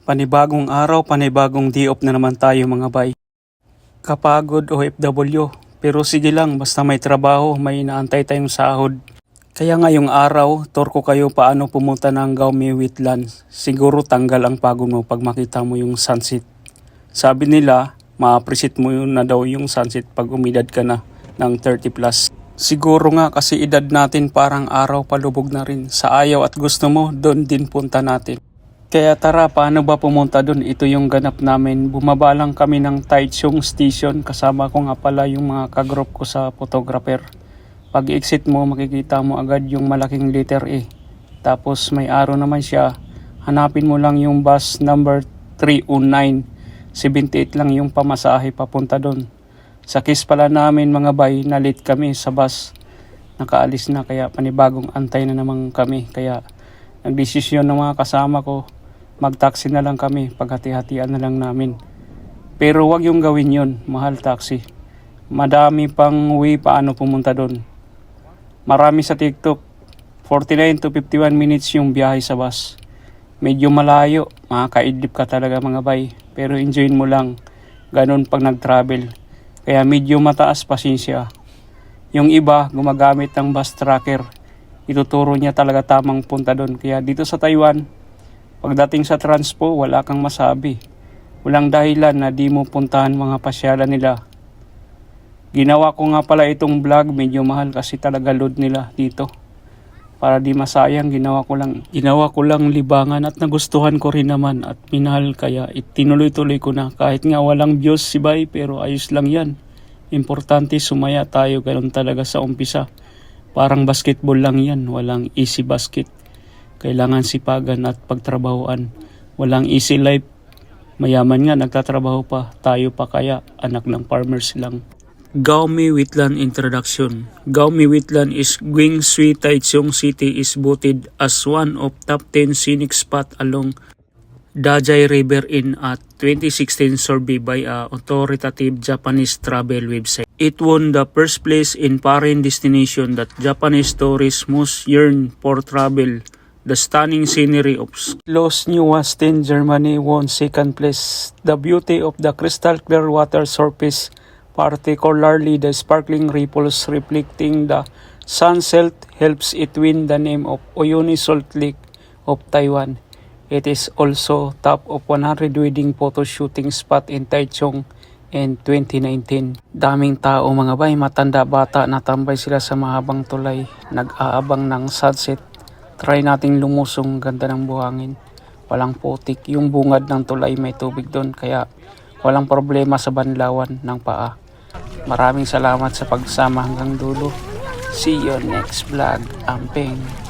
Panibagong araw, panibagong day off na naman tayo mga bay. Kapagod OFW, pero sige lang basta may trabaho, may inaantay tayong sahod. Kaya ngayong araw, tour ko kayo paano pumunta ng Gaume Wetlands. Siguro tanggal ang pagod mo pag makita mo yung sunset. Sabi nila, ma-appreciate mo yun na daw yung sunset pag umidad ka na ng 30 plus. Siguro nga kasi edad natin parang araw palubog na rin. Sa ayaw at gusto mo, doon din punta natin. Kaya tara, paano ba pumunta dun? Ito yung ganap namin. Bumaba lang kami ng Taichung Station. Kasama ko nga pala yung mga kagroup ko sa photographer. Pag exit mo, makikita mo agad yung malaking letter E. Tapos may arrow naman siya. Hanapin mo lang yung bus number 309. 78 lang yung pamasahe papunta dun. Sa case pala namin mga bay, na late kami sa bus. Nakaalis na kaya panibagong antay na naman kami. Kaya nagdesisyon ng mga kasama ko, mag-taxi na lang kami, paghati-hatian na lang namin. Pero wag yung gawin yun, mahal taxi. Madami pang way paano pumunta doon. Marami sa TikTok, 49 to 51 minutes yung biyahe sa bus. Medyo malayo, makakaidlip ka talaga mga bay. Pero enjoyin mo lang, ganun pag nag-travel. Kaya medyo mataas pasensya. Yung iba, gumagamit ng bus tracker. Ituturo niya talaga tamang punta doon. Kaya dito sa Taiwan, pagdating sa transpo, wala kang masabi. Walang dahilan na di mo puntahan mga pasyalan nila. Ginawa ko nga pala itong vlog, medyo mahal kasi talaga load nila dito. Para di masayang, ginawa ko lang libangan at nagustuhan ko rin naman at minahal kaya itinuloy-tuloy ko na. Kahit nga walang views si Bay, pero ayos lang yan. Importante sumaya tayo, ganun talaga sa umpisa. Parang basketball lang yan, walang easy basket. Kailangan sipagan at pagtrabahoan. Walang easy life. Mayaman nga, nagtatrabaho pa. Tayo pa kaya, anak ng farmers lang. Gaume Wetland Introduction. Gaume Wetland is Guangxi, Taichung City is voted as one of top 10 scenic spot along Dajai River in a 2016 survey by a authoritative Japanese travel website. It won the first place in foreign destination that Japanese tourists most yearn for travel. The stunning scenery of Schloss Neuschwanstein, Germany won second place. The beauty of the crystal clear water surface, particularly the sparkling ripples reflecting the sunset, helps it win the name of Uyuni Salt Lake of Taiwan. It is also top of 100 wedding photo shooting spot in Taichung in 2019. Daming tao mga bay, matanda bata, natambay sila sa mahabang tulay, nag-aabang ng sunset. Try nating lumusong, ganda ng buhangin. Walang putik, yung bungad ng tulay may tubig doon, kaya walang problema sa banlawan ng paa. Maraming salamat sa pagsama hanggang dulo. See you next vlog. Amping.